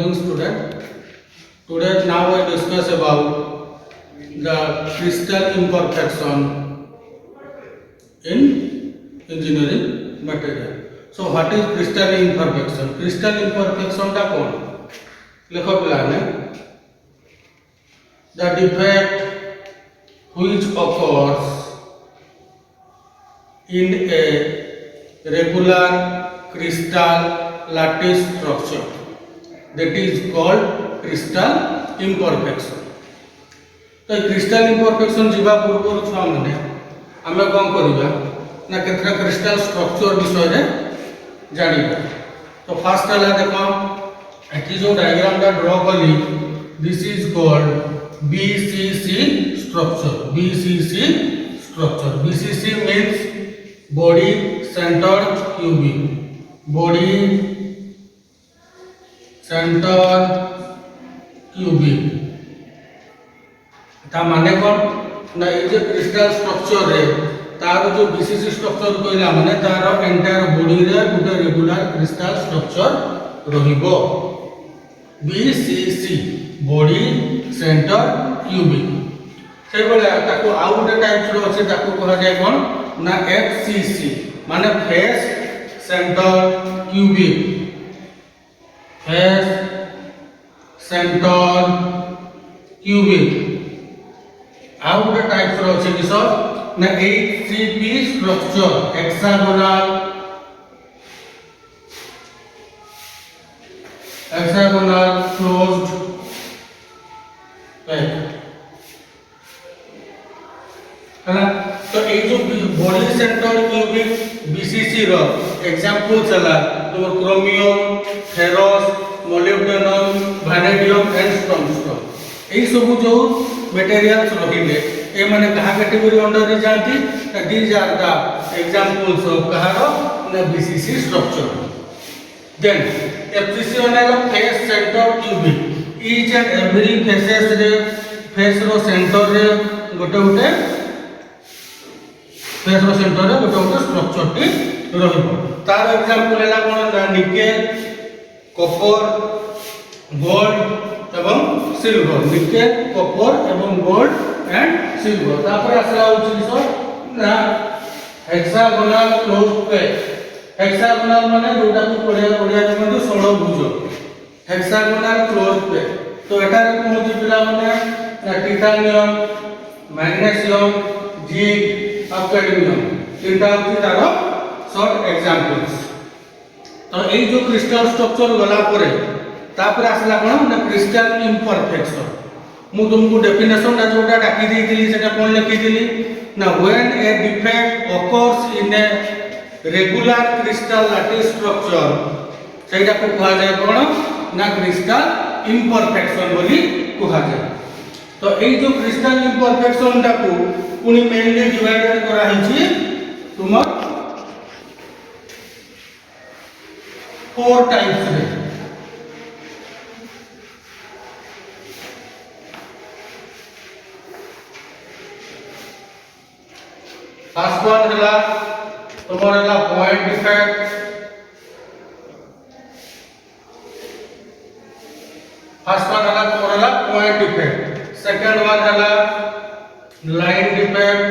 Morning student. Today now I discuss about the crystal imperfection in engineering material. So what is crystal imperfection? Crystal imperfection टा कौन? लिखो पिलाने. The defect which occurs in a regular crystal lattice structure, that is called crystal imperfection. तो crystal imperfection जीवा पूर्व छुआ माने आमे कौन करिबा ना केतरा crystal structure विषय रे जानिबा. तो फर्स्ट हला देखो एठी जो डायग्राम दा ड्रा कली, this is called BCC structure. BCC structure. BCC means body centered cubic. Body center cubic. ता माने कौन ना ये जो क्रिस्टल स्ट्रक्चर रे तार जो बीसीसी स्ट्रक्चर कहला माने तार एंटायर बॉडी रे गुटे रेगुलर क्रिस्टल स्ट्रक्चर रहिबो. BCC body centre cubic. से बोले ताको आउ गुटे टाइप रो अछि ताको कहा जाय कोन ना एफसीसी माने face centre cubic. Face centre cubic. आउ गुटे टाइप रो अछि किसो ना HCP structure hexagonal closed pack है ना. तो ये जो बॉडी सेंटर क्यूबिक बीसीसी रो एग्जांपल चला तो chromium, ferrous, molybdenum, vanadium and tungsten. एई सब जो मटेरियल्स रहिले ए माने कहा कैटेगरी अंडर रे जाती. These are the examples of कहारो ना बीसीसी स्ट्रक्चर. देन एफसीसी माने face centre cubic. Each and every faces रे फेस रो सेंटर रे गोटे गोटे फेस रो सेंटर रे गोटे गोटे स्ट्रक्चर टी रहिबो. तार एग्जांपल हैला कोन निकेल, कॉपर, गोल्ड एवं सिल्वर. निकेल, कॉपर एवं गोल्ड एंड सिल्वर. तापर आसला होची सो ना हेक्सागोनल क्लोज्ड पैक. हेक्सागोनल माने जोटा को पढ़िया देखो षोलभुज. Hexagonal closed pack. तो एटा रे कोन होची पिला माने ना टाइटानियम, मैग्नीशियम, जिंक और कैडमियम. तीनटा होची तारो शॉर्ट एग्जांपल्स. तो एई जो क्रिस्टल स्ट्रक्चर गला परे तापर आसला कोन ना क्रिस्टल इम्परफेक्शन. मु तुमको डेफिनेशन दा जोटा डाकी देइतिली सेटा कोन लिखि दिली ना when a defect occurs in a regular crystal lattice structure सेटा को कहा जाय कोन ना क्रिस्टल इम्परफेक्शन बोली कहा जाय. तो एई जो क्रिस्टल इम्परफेक्शन टा को पुनी मेनली डिवाइडेड करा हिची तुमर 4 टाइप्स रे. फर्स्ट वन हला तुमर हला पॉइंट डिफेक्ट. फर्स्ट वन हला तुमर हला पॉइंट डिफेक्ट. सेकंड वन हला लाइन डिफेक्ट.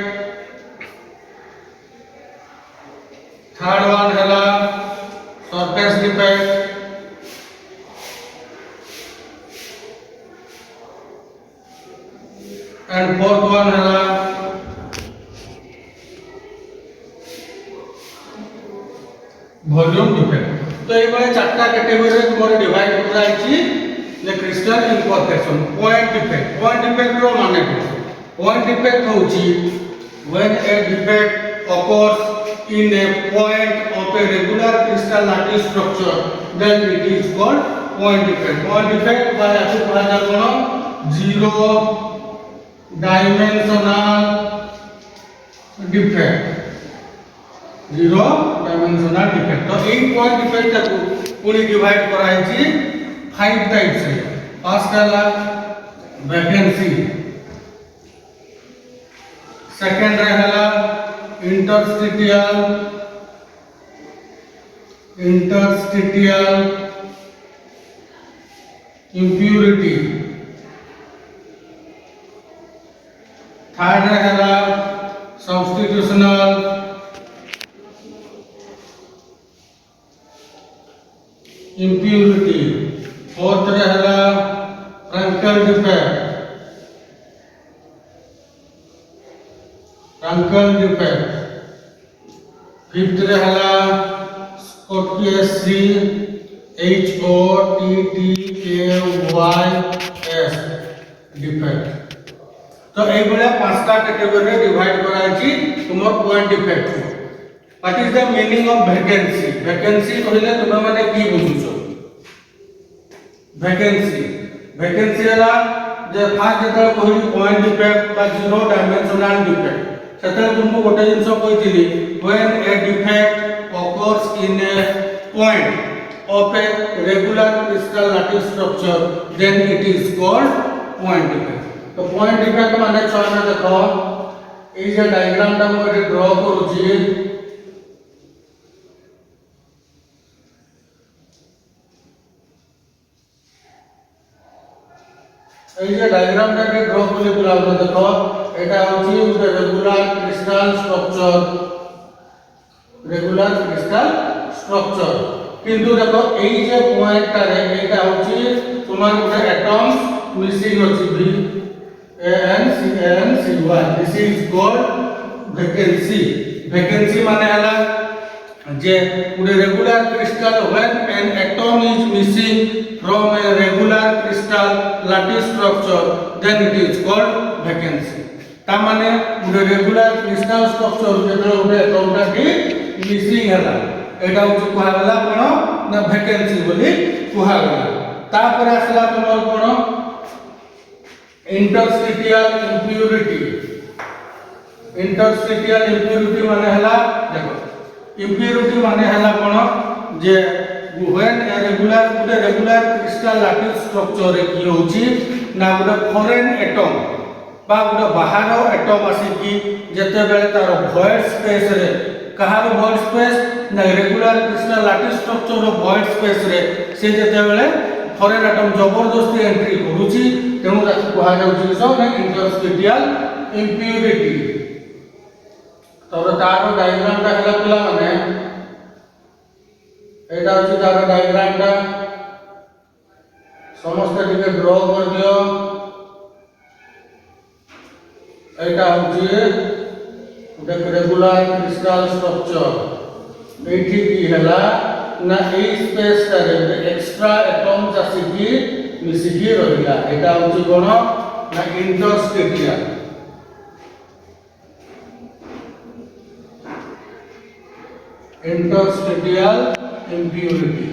थर्ड वन हला surface defect. And fourth one हला वॉल्यूम डिफेक्ट. तो ये वाले चारटा कैटेगरी रे तुमरे डिवाइड करा आइची ने crystal imperfection. Point defect. Point defect रो माने पॉइंट डिफेक्ट होची when a defect occurs in a point of a regular crystal lattice structure, then it is called point defect. Point defect by आसु कहा जा कोन zero dimensional defect. Zero dimensional defect. तो एई point defect को पूरी divide कराइछि 5 types रे. फर्स्ट हला वैकेंसी. सेकंड हला interstitial impurity थर्ड है substitutional impurity फोर्थ है Frankel defect फिफ्थ है Schottky HOTTKYS defect तो এই বলে পাঁচটা ক্যাটাগরি ডিভাইড করা আছে তোমার point defect what is the meaning of vacancy vacancy কইলে তুমি মানে কি বুঝুছো वैकेंसी हला जे फास्ट जेतल कहिली पॉइंट डिफेक्ट बा जीरो डायमेंशनल डिफेक्ट सेतल तुमको गोटे जिंस कहितली when a defect occurs in a point of a regular crystal lattice structure then it is called point defect तो पॉइंट डिफेक्ट माने छाना देखो ए जे डायग्राम टा मो एटे ड्रा करूची ए जे डायग्राम टा के ड्रा करले बुला देखो एटा होची रेगुलर क्रिस्टल स्ट्रक्चर किंतु देखो ए जे पॉइंट टा रे एटा होची तुम्हार गोटे एटम्स मिसिंग होची भी ANCY this is called vacancy माने हला जे पूरे regular crystal when an atom is missing from a regular crystal lattice structure then it is called vacancy ता माने पूरे रेगुलर क्रिस्टल स्ट्रक्चर जेतले गोटे एटम टा की मिसिंग हला एटा होची कुहा गला कोन ना vacancy बोली कुहा गला ता पर आसला तुमर कोन interstitial impurity माने हला देखो impurity माने हला कोन जे when a regular crystal lattice structure रे की होची ना गोटे foreign atom बा गोटे बाहर एटम आसी की जते बेले तार void space रे कहार void space ना रेगुलर क्रिस्टल लैटिस स्ट्रक्चर रो void space रे से जते बेले फॉरेन एटम जबरदस्ती एंट्री करूची तेनु ताकू कहा जाउची सो ना इंटरस्टिशियल इम्प्यूरिटी तब तार डायग्राम ता हला पिला माने एटा होची तार डायग्राम ता समस्त टिके ड्रा कर दियो एटा होची रेगुलर क्रिस्टल स्ट्रक्चर एठी की हला ना ए स्पेस रे एक्स्ट्रा एटम्स आसी की मिसिकी रहिला एटा होची कोन ना इंटरस्टिशियल इम्प्यूरिटी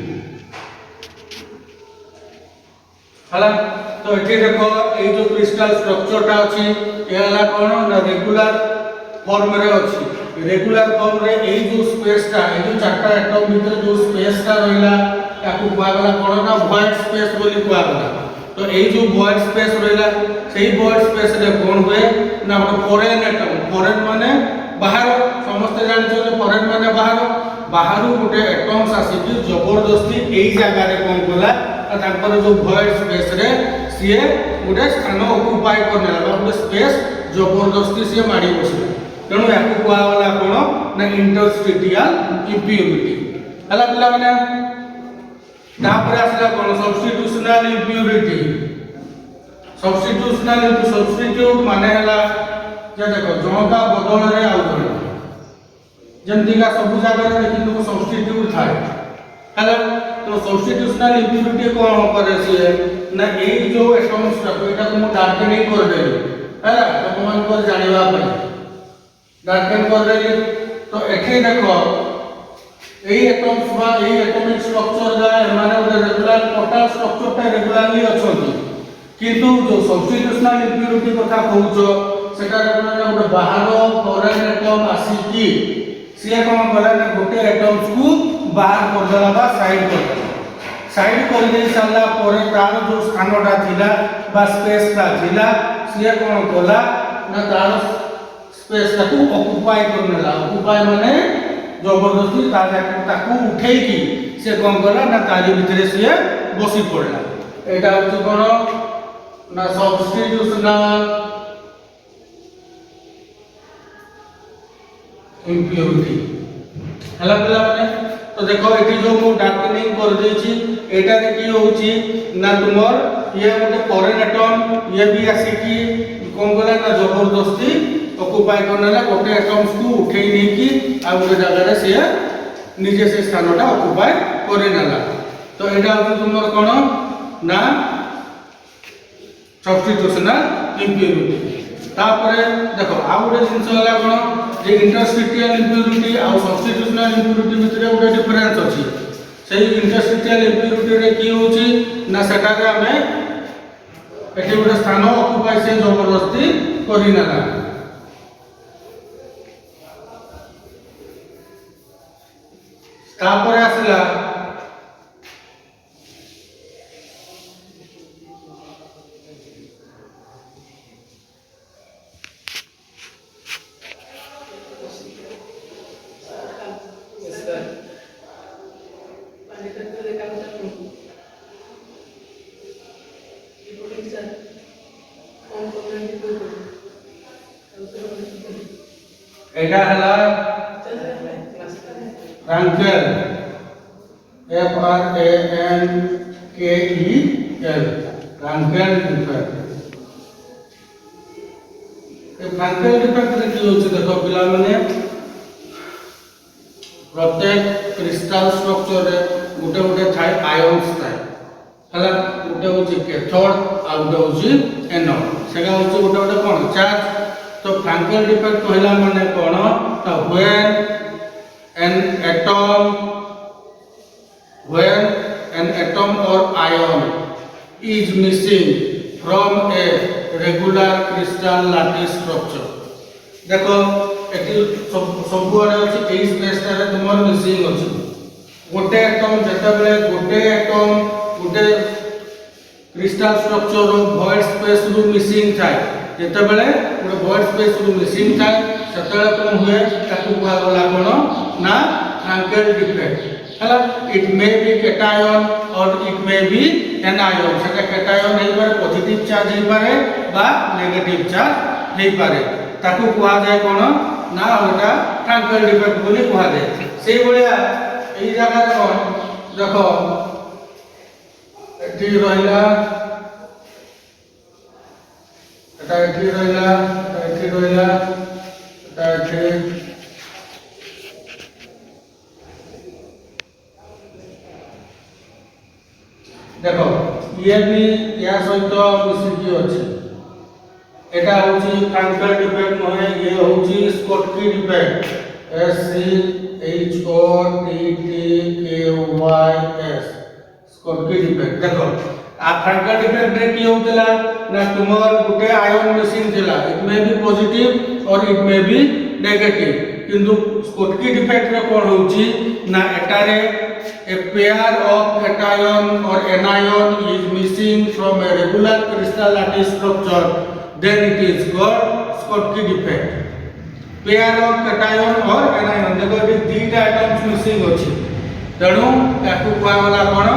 हला तो एठी देखो ए जो क्रिस्टल स्ट्रक्चर ता अछि ए हला कोन ना रेगुलर फॉर्म रे अछि रेगुलर फॉर्म रे ए जो स्पेस ता ए जो चारटा एटम भीतर जो स्पेस ता रहिला ताकू कुआ गला कोन ना वॉइड स्पेस बोली कुआ गला तो ए जो वॉइड स्पेस रहिला सेही वॉइड स्पेस रे कोन होए ना फॉरेन एटम फॉरेन माने बाहर समस्त जानिछो जे फॉरेन माने बाहर गोटे एटम्स आसी कि जबरदस्ती एई जगह रे कोन कला तांकर जो वॉइड स्पेस रे सिए गोटे स्थान ऑक्युपाई करनेला गोटे स्पेस जबरदस्ती से माडी बसला तेणु याकू कुआ वाला कोन ना इंटरस्टिशियल इम्प्यूरिटी हला पिला माने तापर आसला कोन सब्स्टिट्यूशनल इम्प्यूरिटी सब्स्टिट्यूट माने हला जे देखो जोंका बदल रे आउ गला जंती का सब जगह रे देखि तो सब्स्टिट्यूट थाए हला तो सब्स्टिट्यूशनल इम्प्यूरिटी कोन करे से ना ए जो एटम्स ता एटा को डार्कनिंग कर देली हला तो मन को जानिबा पई डार्कन कर देली तो एठी देखो एई एटम्स बा एई एटॉमिक स्ट्रक्चर जा माने रेगुलर टोटल स्ट्रक्चर ता रेगुलरली अछंती किंतु जो सब्स्टिट्यूशनल इम्प्यूरिटी कथा कहउछो सेटा गोटे बाहर फॉरेन एटम आसी की सिया कोन कला ना गोटे एटम्स को बाहर कर देला बा साइड कर दे साला परे तार जो स्थानटा थिला बा स्पेस ता थिला सिया कोन कला ना तार स्पेस ता को ऑक्युपाई करनेला ऑक्युपाई माने जबरदस्ती ताकू उठेई की से कोन कला ना तारी भितरे से बसी पड़ला एटा होची कोन ना सब्स्टिट्यूशनल इम्प्योरिटी हला पिला माने तो देखो एठी जो मु डार्कनिंग कर देछि एटा रे की होची ना तुमर ये गोटे फॉरेन एटम ये भी आसी की कोन गला ना जबरदस्ती ऑक्युपाई करनेला गोटे एटम्स को उठेई नै की आ गोटे जगह रे से निजे से स्थानटा ऑक्युपाई करे नेला तो एटा होची तुमर कोन ना सब्स्टिट्यूशनल इम्प्योरिटी तापरे देखो आ गोटे जिंस हला कोन जे इंटरस्टिशियल इम्प्योरिटी आ सब्स्टिट्यूशनल इम्प्योरिटी भितरे गोटे डिफरेंस अछि सेही इंटरस्टिशियल इम्प्योरिटी रे की होची ना सेटा के हमें एठी गोटे स्थान ऑक्युपाई से जबरदस्ती करि नेला तापरे आसला एटा हला रैंकेल FRANKEL रैंकेल डिफेक्ट ए रैंकेल डिफेक्ट रे की होची देखो पिला माने प्रत्येक क्रिस्टल स्ट्रक्चर रे गोटे गोटे थाय आयन्स थाय हला गोटे होची कैथोड आ गोटे होची एनोड सेगा होची गोटे गोटे कोन चार्ज तो फ्रैंकेल डिफेक्ट कहला माने कोन तो when an atom or ion is missing from a regular crystal lattice structure देखो एटी सब आरे अछि एई स्पेस रे तुमर मिसिंग अछि गोटे एटम गोटे क्रिस्टल स्ट्रक्चर रो void space रो मिसिंग थाय जेते बेले गोटे void space रो मिसिंग थाय सेतेले कोन हुए ताकू कुआ गला कोन ना फ्रैंकेल डिफेक्ट हला इट मे बी कैटायन और इट मे बी एनायन सेटा कैटायन नै पारे पॉजिटिव चार्ज नै पारे बा नेगेटिव चार्ज नै पारे ताकू कुआ जाय कोन ना ओटा फ्रैंकेल डिफेक्ट बोली कुआ जाय सेई बलिया एई जगह रे कोन देखो एठी रहिला एटा एठी रहिला एठी रहिला एटा एठी देखो ये भी या सहित मिसिकी अछि एटा होची फ्रैंकेल डिफेक्ट नहे ये होची Schottky defect SCHOTTKYS Schottky defect देखो आ फ्रैंकेल डिफेक्ट रे की होतला ना तुमर गुटे आयन मिसिंग थिला इट मे बी पॉजिटिव और इट मे बी नेगेटिव किंतु स्कोटकी डिफेक्ट रे कोन होची ना एटारे a pair of cation or anion is missing from a regular crystal lattice structure then it is called Schottky defect pair of cation or anion देखो ये दीटा atoms missing अछि तेणु ताकू कुआला कोन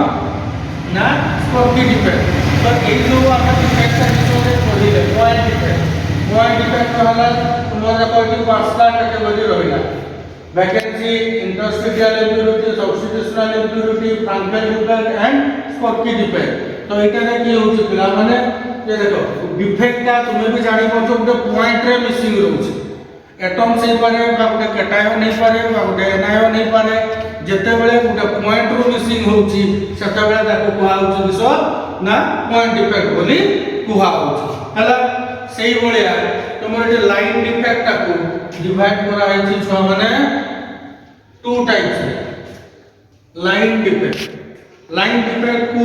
ना Schottky defect तो ए जो आपण डिफेक्ट विषय पढिले पॉइंट डिफेक्ट होला तुमरा कोठी पांचटा कैटेगरी रहिला vacancy interstitial impurity substitutional impurity Frenkel defect and Schottky defect तो एटा रे की होची पिला माने ये देखो डिफेक्ट का तुमे भी जानि पछो गोटे पॉइंट रे मिसिंग रहउची एटम से पारे बा गोटे कैटायन नै पारे बा गोटे एनायन नै पारे जते बेले गोटे पॉइंट रो मिसिंग होची सेते बेले ताको कुहा होची किसो ना पॉइंट डिफेक्ट बोली कुहा होची हला सेही बलिया तुमर जे लाइन डिफेक्ट ताको डिवाइड करा है छुआ माने टू टाइप्स लाइन डिफेक्ट को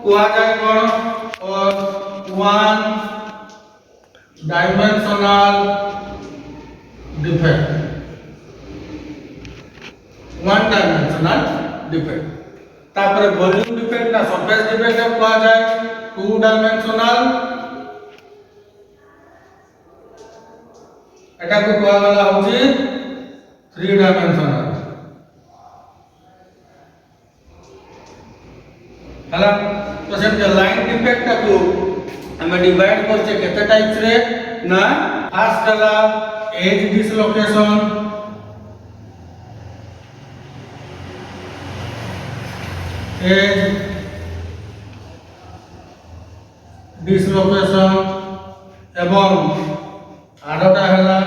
कुआ जाय कोन और वन डायमेंशनल डिफेक्ट तापर वॉल्यूम डिफेक्ट ना सरफेस डिफेक्ट कुआ जाय टू डायमेंशनल एटा को कुआ वाला होची 3 डायमेंशनल हला तो सेमते लाइन डिफेक्ट को हमें डिवाइड करछे केते टाइप्स रे ना फर्स्ट हला एज डिसलोकेशन एज डिसलोकेशन एवं आठटा हला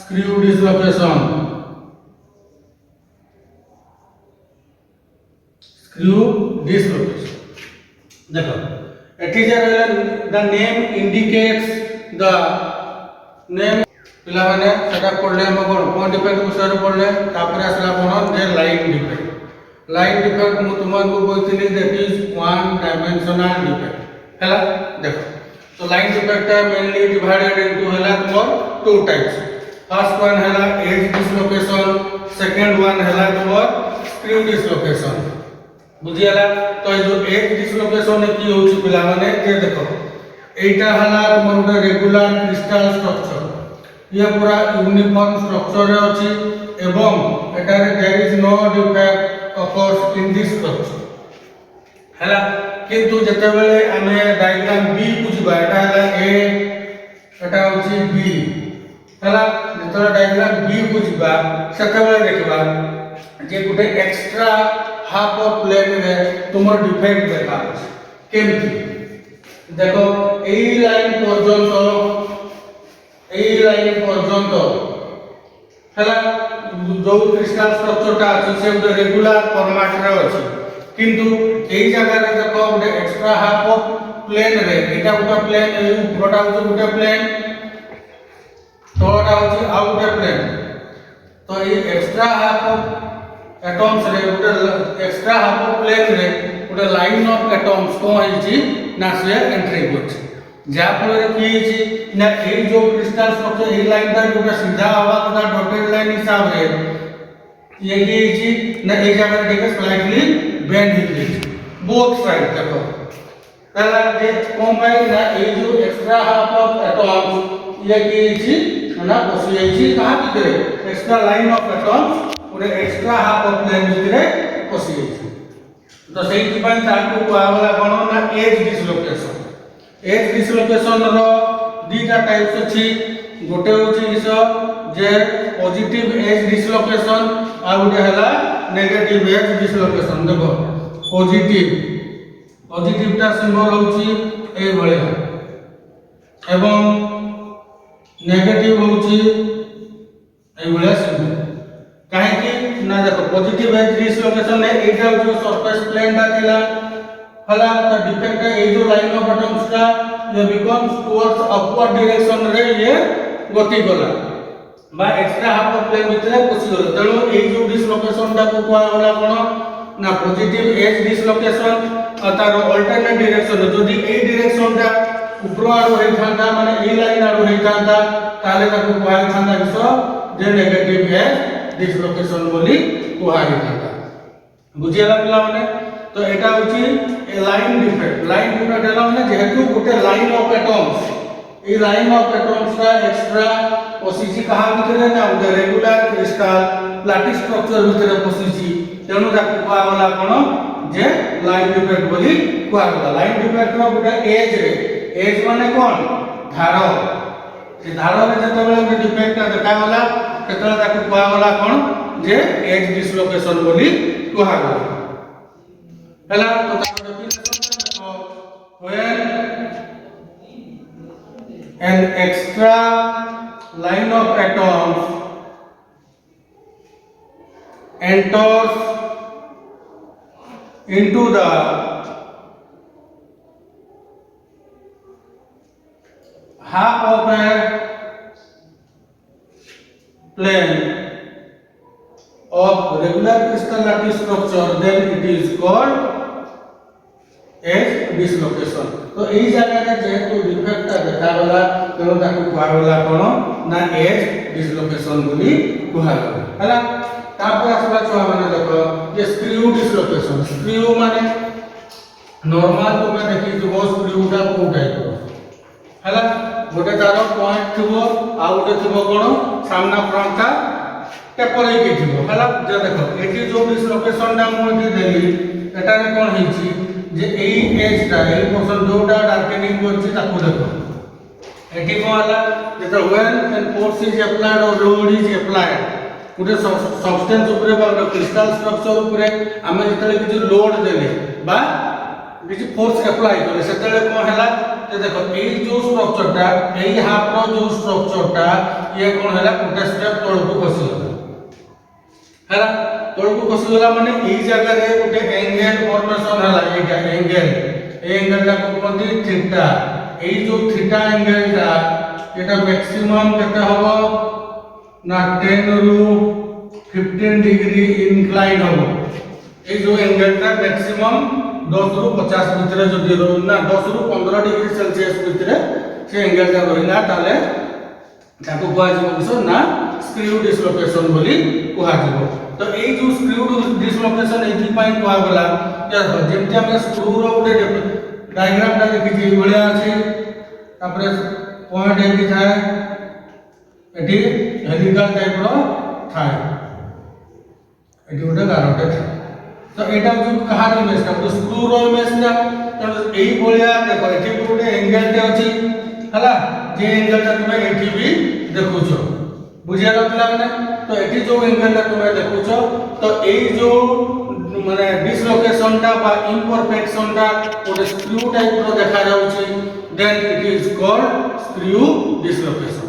स्क्रू डिसलोकेशन स्क्रू डिसलोकेशन देखो एठी जे रहला the name indicates the name पिला माने सेटा पढले हम कोन डिफेक्ट विषय पढले तापर आसला कोन जे लाइन डिफेक्ट मु तुमको कहथिली that is one dimensional defect हला देखो तो line defect mainly divided into हला तुम टू टाइप्स फर्स्ट वन हला एज डिसलोकेशन सेकंड वन हला तुम स्क्रू डिसलोकेशन बुझियाला तो जो एज डिसलोकेशन की होची पिला माने जे देखो एटा हला तुम रेगुलर क्रिस्टल स्ट्रक्चर ये पूरा यूनिफॉर्म स्ट्रक्चर रे अछि एवं एटा रे there is no defect occurs in this structure हला किंतु जते बेले हमें डायग्राम बी बुझबा एटा हला ए एटा होची बी हला जते डायग्राम बी बुझबा सेते बेले देखबा जे गुटे एक्स्ट्रा हाफ ऑफ प्लेन रे तुमर डिफेक्ट देखा केमति देखो ए लाइन पर्यंत हला जो क्रिस्टल स्ट्रक्चर ता अछि से गुटे रेगुलर फॉर्मेट रे अछि किंतु एई जगह रे देखो गुटे एक्स्ट्रा हाफ ऑफ प्लेन रे एटा गुटे प्लेन ए उपरटा गुटे प्लेन तळटा होछि आ गुटे प्लेन तो ए एक्स्ट्रा हाफ ऑफ एटम्स रे गुटे एक्स्ट्रा हाफ ऑफ प्लेन रे गुटे लाइन ऑफ एटम्स को होइछि ना से एंट्री करछि जा फल रे की होइछि ना ए जो क्रिस्टल स्ट्रक्चर ए लाइन ता गुटे सीधा आवा का डॉटेड लाइन हिसाब रे ये की होइछि ना ए जगह रे देखो स्लाइटली बेंड होइछि बोथ साइड देखो पहला जे कंबाइन ना ए जो एक्स्ट्रा हाफ ऑफ एटम्स ये की होइछि ना बसि जाइछि कहा भितरे एक्स्ट्रा लाइन ऑफ एटम्स पूरे एक्स्ट्रा हाफ ऑफ प्लेन भितरे बसि जाइछि तो सेहि पय ताकू कोआवला कोन ना एज डिसलोकेशन रो दीटा टाइप्स अछि गोटे होछि इस जे पॉजिटिव एज डिसलोकेशन आ गोटे हला नेगेटिव एज डिसलोकेशन देखो पॉजिटिव ता सिंबल होछि ए भलिया एवं नेगेटिव होछि ए भलिया सिंबल काहे कि ना देखो पॉजिटिव एज डिसलोकेशन है एटा जो सरफेस प्लेन दा थिला हला द डिफेक्ट ए जो लाइन ऑफ एटम्स का ये बिकम्स टुवर्ड्स अपवर्ड डायरेक्शन रे ये गति गला बा एक्स्ट्रा हाफ ऑफ प्लेन भितरे पसि गला तेलो ए जो डिसलोकेशन दा को कोआ गला कोन ना पॉजिटिव एज डिसलोकेशन तार अल्टरनेट डायरेक्शन जदी ए डायरेक्शन दा ऊपर आरो होई थांता माने ए लाइन आरो होई थांता ताले ताको कोआ थांता किसो जे नेगेटिव एज डिसलोकेशन बोली कोआ थांता बुझियाला पिला माने तो एटा होची ए लाइन डिफेक्ट हला माने जेहेतु गुटे line of atoms A line of atoms का एक्स्ट्रा पसिछि कहा भितरे ना उदे रेगुलर क्रिस्टल लाटिस स्ट्रक्चर भितरे पसिछि तेनु ताकू कोआ गला कोन जे लाइन डिफेक्ट बोली कोआ गला लाइन डिफेक्ट रो गुटे एज रे एज माने कोन धार से धार रे जते बेले डिफेक्ट देखा गला केतला ताकू कोआ गला कोन जे एज डिसलोकेशन बोली कोआ गला हला तो ताको डेफिनेशन देखो when an extra line of atoms enters into the half of a plane of regular crystal lattice structure then it is called edge dislocation तो एई जगह रे जेहेतु डिफेक्ट देखा गला तेनो ताकू कोआ गला कोन ना एज डिसलोकेशन बोली कोआ गला हला तापर आसला छुआ माने देखो ये स्क्रू डिसलोकेशन स्क्रू माने नॉर्मल तो मैं देखि जो स्क्रू दा को टाइप हला गोटे तार पॉइंट थिबो आ गोटे थिबो कोन सामना फ्रंट का टेपर हे थिबो हला जे देखो एठी जो डिसलोकेशन दा मु एठी देली एटा रे कोन हिची जे एई एजटा एई पोर्शन जोटा डार्केनिंग करछि ताकू देखो एठी को हला जेता when and force is applied और load is applied Gute substance ऊपर बा क्रिस्टल स्ट्रक्चर ऊपर आमे जेतले किछि लोड देले बा किछि फोर्स अप्लाई करे सेतले को हला जे देखो एई जो स्ट्रक्चरटा एई हाफ रो जो स्ट्रक्चरटा ये कोन हला गुटे स्टेप तळकु खसिला हला तळकु खसिला माने एई जगह रे गुटे एंगल फॉर्मेशन हला एटा एंगल ए एंगल ला को कहते थीटा एई जो थीटा एंगल ता एटा मैक्सिमम केते हबो ना 10 रु 15 डिग्री इंक्लाइन हबो ए जो एंगल ता मैक्सिमम 10 रु 50 भीतर जदि रहो ना 10 रु 15 डिग्री सेल्सियस भीतर से एंगल ता रहिला ताले ताको कोआ जिवो किसो ना स्क्रू डिसलोकेशन बोली कोआ जिवो तो ए जो स्क्रू डिसलोकेशन एथि पई कोआ गला जेमति हम स्क्रू रो उडे डायग्राम ता देखि बढिया अछि तापरे पॉइंट एथि थाए एथि हेलिकल टाइप रो थाए एथि उडे गारोटे थाए तो एटा जो कहार इमेज ता तो स्क्रू रो इमेज ता तो एई बढिया देखो एथि उडे एंगल ते अछि हला जे एंगल ता तुमे एथि भी देखुछो बुझिया लागला माने तो एथि जो एंगल ता तुमे देखुछो तो एई जो माने डिसलोकेशन ता बा इम्परफेक्शन ता ओडे स्क्रू टाइप रो देखा जाउछि then it is called screw dislocation